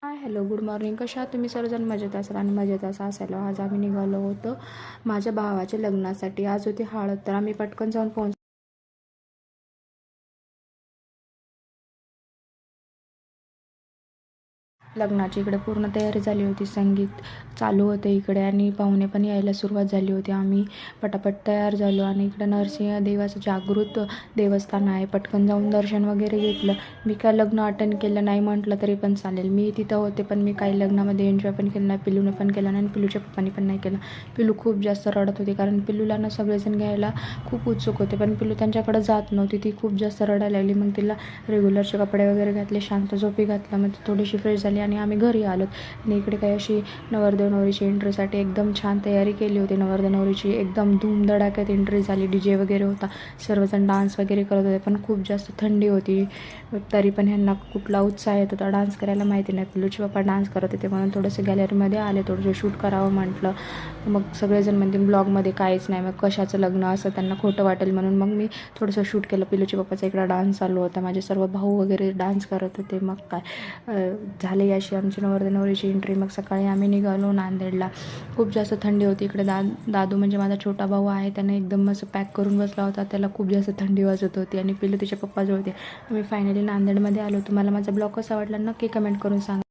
Hello, good morning. कशा आहात तुम्ही सर्वजण? मजेत असाल आणि मजेत असायला आज आम्ही निघालो होतो माझ्या भावाच्या लग्नासाठी. आज होती हळद, तर आम्ही पटकन जाऊन लग्नाची इकडे पूर्ण तयारी झाली होती. संगीत चालू होते इकडे आणि पाहुणे पण यायला सुरुवात झाली होती. आम्ही पटापट तयार झालो आणि इकडे नरसिंह देवाचं जागृत देवस्थान आहे. पटकन जाऊन दर्शन वगैरे घेतलं. मी काय लग्न अटेंड केलं नाही म्हटलं तरी पण चालेल. मी तिथं होते पण मी काही लग्नामध्ये एन्जॉय पण केलं नाही. पिल्लूने पण केलं नाही आणि पिल्लूच्या पप्पांनी पण नाही केलं. पिल्लू खूप जास्त रडत होती कारण पिल्लूला ना सगळेजण घ्यायला खूप उत्सुक होते, पण पिल्लू त्यांच्याकडे जात नव्हती. ती खूप जास्त रडायला लागली. मग तिला रेग्युलरचे कपडे वगैरे घातले, शांत झोपी घातला. मग ती थोडीशी फ्रेश झाली आणि आम्ही घरी आलो. आणि इकडे काही अशी नवरदेव नवरीची एंट्रीसाठी एकदम छान तयारी केली होती. नवरदेव नवरीची एकदम धूमधडाक्यात एंट्री झाली. DJ वगैरे होता, सर्वजण डान्स वगैरे करत होते. पण खूप जास्त थंडी होती, तरी पण ह्यांना कुठला उत्साह येत होता डान्स करायला माहिती नाही. पिल्लूचे पप्पा डान्स करत होते म्हणून थोडंसं गॅलरीमध्ये आले, थोडंसं शूट करावं म्हटलं. मग सगळेजण म्हणते ब्लॉगमध्ये काहीच नाही, मग कशाचं लग्न असं त्यांना खोटं वाटेल म्हणून मग मी थोडंसं शूट केलं. पिल्लूच्या पप्पाचा इकडं डान्स चालू होता, माझे सर्व भाऊ वगैरे डान्स करत होते. मग काय झाली अशी आमची नवरदेव नवरीची एंट्री. मग सकाळी आम्ही निघालो नांदेडला. खूप जास्त थंडी होती इकडे. दादू म्हणजे माझा छोटा भाऊ आहे, त्याने एकदम असं पॅक करून बसला होता. त्याला खूप जास्त थंडी वाजत होती आणि पिल्लू तिच्या पप्पाजवळ होते. आम्ही फायनली नांदेडमध्ये आलो. तुम्हाला माझा ब्लॉग कसा वाटला नक्की कमेंट करून सांगा.